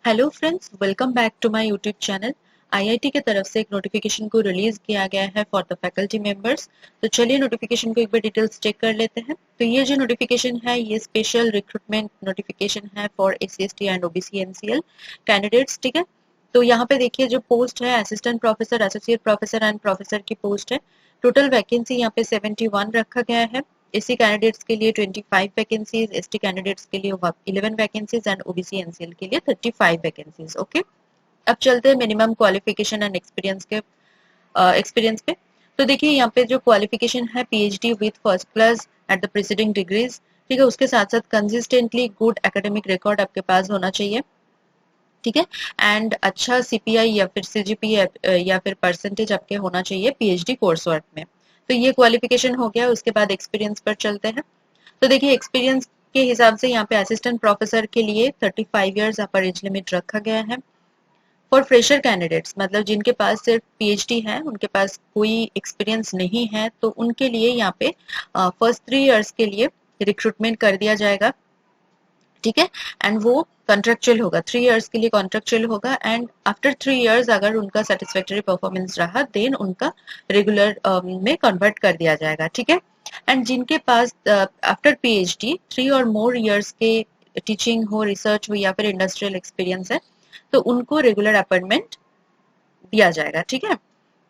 Hello friends, welcome back to my YouTube channel. IIT की तरफ से एक नोटिफिकेशन को रिलीज किया गया है फॉर द फैकल्टी मेंबर्स। तो चलिए नोटिफिकेशन को एक बार डिटेल्स चेक कर लेते हैं। तो ये जो नोटिफिकेशन है ये स्पेशल रिक्रूटमेंट नोटिफिकेशन है for SC ST and OBC NCL candidates. ठीक है, तो यहाँ पे देखिए जो पोस्ट है assistant professor, associate professor and professor की पोस्ट है। टोटल वैकेंसी यहाँ पे 71 रखा गया है। एससी कैंडिडेट्स के लिए 25 वैकेंसीज, एसटी कैंडिडेट्स के लिए 11 वैकेंसीज एंड ओबीसी एनसीएल के लिए 35 वैकेंसीज। ओके, अब चलते हैं मिनिमम क्वालिफिकेशन एंड एक्सपीरियंस पे। तो देखिए यहाँ पे जो क्वालिफिकेशन है PhD with first class at the preceding degrees. ठीक है, उसके साथ साथ कंसिस्टेंटली गुड एकेडमिक रिकॉर्ड आपके पास होना चाहिए। ठीक है, एंड अच्छा सीपीआई या फिर सीजीपीए या फिर परसेंटेज आपके होना चाहिए पीएचडी कोर्स वर्क में। तो ये क्वालिफिकेशन हो गया। उसके बाद एक्सपीरियंस पर चलते हैं। तो देखिए एक्सपीरियंस के हिसाब से यहाँ पे असिस्टेंट प्रोफेसर के लिए 35 इयर्स अपर एज लिमिट रखा गया है। फॉर फ्रेशर कैंडिडेट्स मतलब जिनके पास सिर्फ पीएचडी है, उनके पास कोई एक्सपीरियंस नहीं है, तो उनके लिए यहाँ पे फर्स्ट 3 इयर्स के लिए रिक्रूटमेंट कर दिया जाएगा। ठीक है, एंड वो कॉन्ट्रेक्चुअल होगा, 3 इयर्स के लिए कॉन्ट्रेक्चुअल होगा। एंड आफ्टर 3 इयर्स अगर उनका सेटिस्फैक्टरी परफॉर्मेंस रहा देन उनका रेगुलर में कन्वर्ट कर दिया जाएगा। ठीक है, एंड जिनके पास आफ्टर पीएचडी 3 और मोर इयर्स के टीचिंग हो, रिसर्च हो या फिर इंडस्ट्रियल एक्सपीरियंस है, तो उनको रेगुलर अपॉइंटमेंट दिया जाएगा। ठीक है,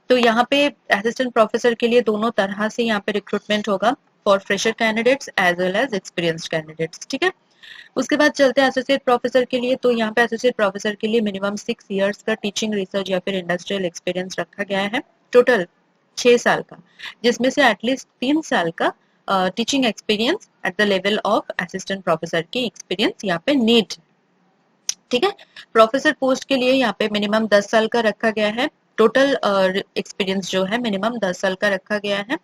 तो यहाँ पे असिस्टेंट प्रोफेसर के लिए दोनों तरह से यहाँ पे रिक्रूटमेंट होगा for fresher candidates as well as experienced candidates. ठीक है, उसके बाद चलते हैं एसोसिएट प्रोफेसर के लिए। तो यहाँ पे एसोसिएट प्रोफेसर के लिए मिनिमम 6 इयर्स का टीचिंग, रिसर्च या फिर इंडस्ट्रियल एक्सपीरियंस रखा गया है। टोटल 6 साल का, जिसमें से एटलीस्ट 3 साल का teaching experience at the level of assistant professor की एक्सपीरियंस यहाँ पे नीड। ठीक है, प्रोफेसर पोस्ट के लिए यहाँ पे मिनिमम 10 साल का रखा गया है। टोटल एक्सपीरियंस जो है मिनिमम 10 साल का रखा गया है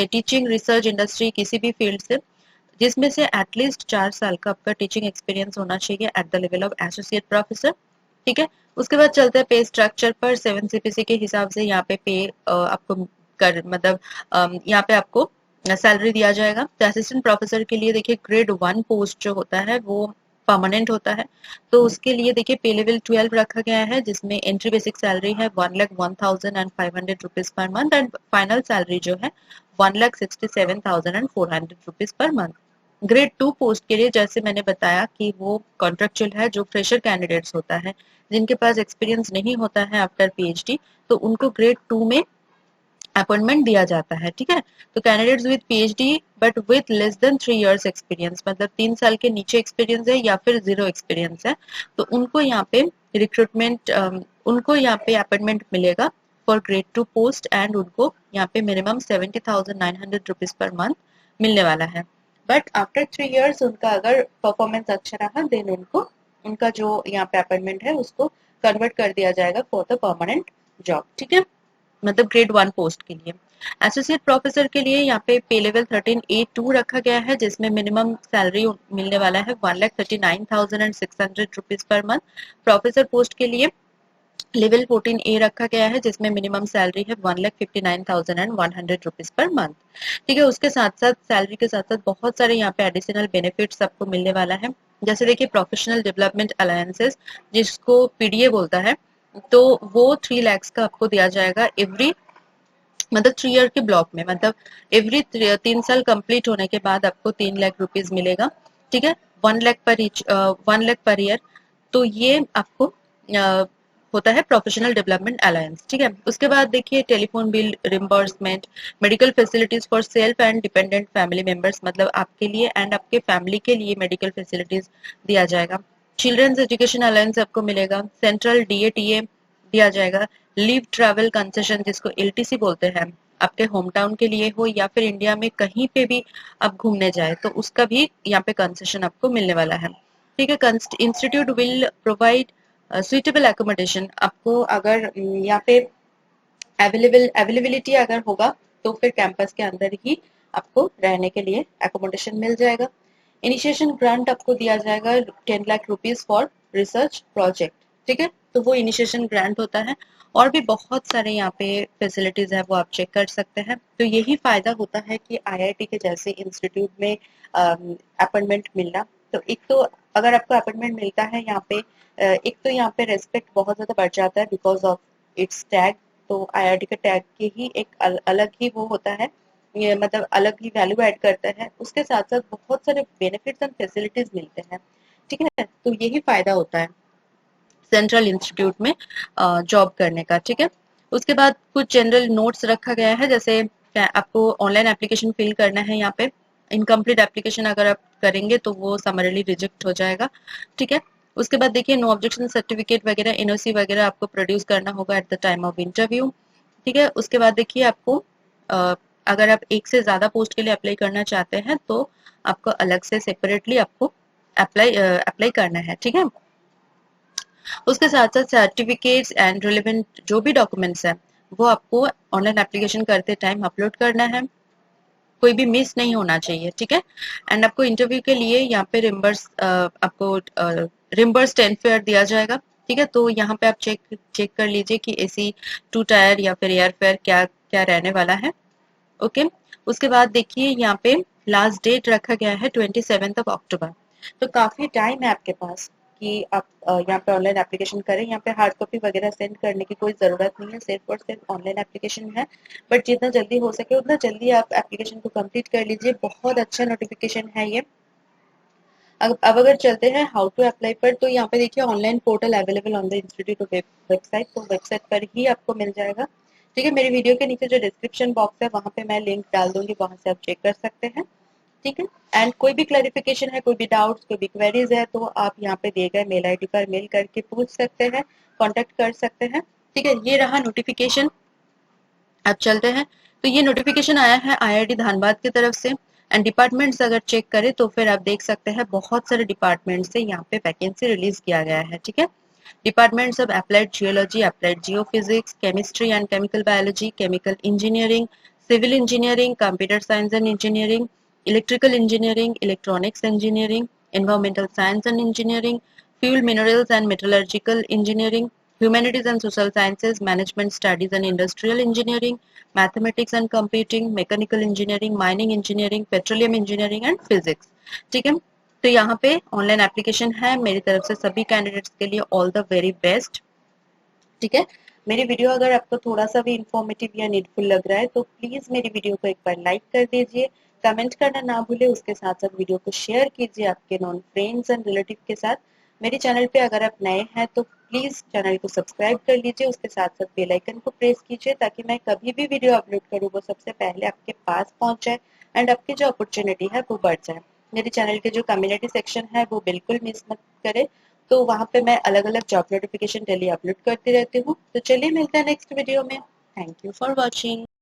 टीचिंग, रिसर्च, इंडस्ट्री किसी भी फील्ड से, जिसमें से एटलीस्ट 4 साल का आपका टीचिंग एक्सपीरियंस होना चाहिए at the level of associate professor. ठीक है, उसके बाद चलते हैं पे स्ट्रक्चर पर। 7 सीपीसी के हिसाब से यहाँ पे आपको कर मतलब यहाँ पे आपको सैलरी दिया जाएगा। तो असिस्टेंट प्रोफेसर के लिए देखिए ग्रेड 1 पोस्ट जो होता है वो परमानेंट होता है। तो उसके लिए देखिए पे लेवल 12 रखा गया है, जिसमें एंट्री बेसिक सैलरी है 1,01,500 rupees per month and final salary जो है 1,67,400 rupees per month. Grade 2 post के लिए जैसे मैंने बताया कि वो कॉन्ट्रेक्चुअल है, जो फ्रेशर कैंडिडेट्स होता है, जिनके पास एक्सपीरियंस नहीं होता है आफ्टर पीएचडी, तो उनको ग्रेड 2 में अपॉइंटमेंट दिया जाता है। ठीक है, तो candidates with PhD but with less than 3 years experience, मतलब 3 साल के नीचे एक्सपीरियंस है या फिर जीरो एक्सपीरियंस है, तो उनको यहाँ पे रिक्रूटमेंट उनको यहाँ पे अपॉइंटमेंट मिलेगा फॉर ग्रेड 2 पोस्ट एंड उनको यहाँ पे मिनिमम 70,900 रुपीज पर मंथ मिलने वाला है। बट आफ्टर 3 इयर्स उनका अगर परफॉर्मेंस अच्छा रहा देन उनको उनका जो यहाँ पे अपॉइंटमेंट है उसको कन्वर्ट कर दिया जाएगा फॉर द परमानेंट जॉब। ठीक है, मतलब ग्रेड 1 पोस्ट के लिए। एसोसिएट प्रोफेसर के लिए यहाँ पे लेवल 13A2 रखा गया है, जिसमें मिनिमम सैलरी मिलने वाला है 1,39,600 rupees per month. Professor post के लिए लेवल 14A रखा गया है, जिसमें मिनिमम सैलरी है 1,59,100 रुपीज पर मंथ। ठीक है, उसके साथ साथ सैलरी के साथ साथ बहुत सारे यहाँ पे एडिशनल बेनिफिट्स आपको मिलने वाला है। जैसे देखिए प्रोफेशनल डेवलपमेंट अलायंसेस, जिसको पीडीए बोलता है, तो वो 3 lakhs का आपको दिया जाएगा एवरी, मतलब 3 ईयर के ब्लॉक में, मतलब एवरी 3 साल कंप्लीट होने के बाद आपको 3 लाख रुपीज मिलेगा। ठीक है, 1 लाख पर ईयर। तो ये आपको होता है प्रोफेशनल डेवलपमेंट अलायंस। ठीक है, उसके बाद देखिए telephone bill reimbursement, medical facilities for self and dependent family members, मतलब आपके लिए एंड आपके फैमिली के लिए मेडिकल फैसिलिटीज दिया जाएगा। चिल्ड्रंस एजुकेशन अलायंस आपको मिलेगा, सेंट्रल डीएटीए दिया जाएगा, लीव ट्रैवल कंसेशन जिसको एलटीसी बोलते हैं, आपके होम टाउन के लिए हो या फिर इंडिया में कहीं पे भी आप घूमने जाए तो उसका भी यहाँ पे कंसेशन आपको मिलने वाला है। ठीक है, institute will provide suitable accommodation, आपको अगर यहाँ पे अवेलेबिलिटी अगर होगा तो फिर कैंपस के अंदर ही आपको रहने के लिए एकोमोडेशन मिल जाएगा। इनिशिएशन ग्रांट आपको दिया जाएगा 10 lakh rupees for research project. ठीक है, तो वो इनिशिएशन ग्रांट होता है। और भी बहुत सारे यहाँ पे फैसिलिटीज है, वो आप चेक कर सकते हैं। तो यही फायदा होता है कि आईआईटी के जैसे इंस्टीट्यूट में अपॉइंटमेंट मिलना। तो एक तो अगर आपको अपॉइंटमेंट मिलता है यहाँ पे, एक तो यहाँ पे रेस्पेक्ट बहुत ज्यादा बढ़ जाता है बिकॉज ऑफ इट्स टैग। तो आईआईटी का टैग के ही एक अलग ही वो होता है, ये मतलब अलग ही वैल्यू ऐड करता है। उसके साथ साथ बहुत सारे बेनिफिट्स एंड फैसिलिटीज मिलते हैं, ठीक है। तो यही फायदा होता है सेंट्रल इंस्टीट्यूट में जॉब करने का, ठीक है। उसके बाद कुछ जनरल नोट्स रखा गया है, जैसे आपको ऑनलाइन एप्लीकेशन फिल करना है यहाँ पे। इनकम्प्लीट एप्लीकेशन अगर आप करेंगे तो वो समरली रिजेक्ट हो जाएगा, ठीक है। उसके बाद देखिए नो ऑब्जेक्शन सर्टिफिकेट वगैरह एनओसी वगैरह आपको प्रोड्यूस करना होगा at the time of interview, ठीक है। उसके बाद देखिए आपको अ, अगर आप एक से ज्यादा पोस्ट के लिए अप्लाई करना चाहते हैं तो आपको अलग से सेपरेटली आपको अप्लाई करना है, ठीक है। उसके साथ साथ सर्टिफिकेट्स एंड रिलेवेंट जो भी डॉक्यूमेंट्स हैं वो आपको ऑनलाइन एप्लीकेशन करते टाइम अपलोड करना है, कोई भी मिस नहीं होना चाहिए, ठीक है। एंड आपको इंटरव्यू के लिए यहाँ पे आपको रिम्बर्स 10 फेयर दिया जाएगा, ठीक है। तो यहाँ पे आप चेक चेक कर लीजिए कि एसी 2 टायर या फिर एयर फेयर क्या क्या रहने वाला है, ओके। उसके बाद देखिए यहाँ पे लास्ट डेट रखा गया है 27 ऑफ अक्टूबर। तो काफी टाइम है आपके पास कि आप यहाँ पे ऑनलाइन एप्लीकेशन करें। यहाँ पे हार्ड कॉपी वगैरह सेंड करने की कोई जरूरत नहीं है, सिर्फ और सिर्फ ऑनलाइन एप्लीकेशन है। बट जितना जल्दी हो सके उतना जल्दी आप एप्लीकेशन को कंप्लीट कर लीजिए, बहुत अच्छा नोटिफिकेशन है ये। अब अगर चलते हैं हाउ टू अप्लाई पर, तो यहाँ पे देखिए online portal available on the institute website, तो वेबसाइट पर ही आपको मिल जाएगा, ठीक है। मेरी वीडियो के नीचे जो डिस्क्रिप्शन बॉक्स है वहां पे मैं लिंक डाल दूंगी, वहां से आप चेक कर सकते हैं, ठीक है। एंड कोई भी क्लैरिफिकेशन है, कोई भी डाउट्स, कोई भी क्वेरीज है तो आप यहाँ पे दिए गए मेल आईडी पर मेल करके पूछ सकते हैं, कांटेक्ट कर सकते हैं, ठीक है। ये रहा नोटिफिकेशन। अब चलते हैं, तो ये नोटिफिकेशन आया है आईआईटी धानबाद की तरफ से। एंड डिपार्टमेंट्स अगर चेक करें तो फिर आप देख सकते हैं बहुत सारे डिपार्टमेंट से यहाँ पे वैकेंसी रिलीज किया गया है, ठीक है। Departments of applied geology, applied geophysics, chemistry and chemical biology, chemical engineering, civil engineering, computer science and engineering, electrical engineering, electronics engineering, environmental science and engineering, fuel minerals and metallurgical engineering, humanities and social sciences, management studies and industrial engineering, mathematics and computing, mechanical engineering, mining engineering, petroleum engineering and physics, ठीक है। तो यहाँ पे online application है, मेरी तरफ से सभी कैंडिडेट्स के लिए ऑल द वेरी बेस्ट, ठीक है। मेरी वीडियो अगर आपको थोड़ा सा भी इंफॉर्मेटिव या नीडफुल लग रहा है तो प्लीज मेरी वीडियो को एक बार लाइक कर दीजिए, कमेंट करना ना भूले, उसके साथ साथ वीडियो को शेयर कीजिए आपके नॉन फ्रेंड्स एंड रिलेटिव के साथ। मेरे चैनल पे अगर आप नए हैं तो प्लीज चैनल को सब्सक्राइब कर लीजिए, उसके साथ साथ बेल आइकन को प्रेस कीजिए ताकि मैं कभी भी वीडियो अपलोड करूँ वो सबसे पहले आपके पास पहुंच जाए एंड आपकी जो अपॉर्चुनिटी है वो बढ़ जाए। मेरे चैनल के जो कम्युनिटी सेक्शन है वो बिल्कुल मिस मत करे, तो वहां पे मैं अलग अलग जॉब नोटिफिकेशन डेली अपलोड करती रहती हूँ। तो चलिए मिलते हैं नेक्स्ट वीडियो में। Thank you for watching.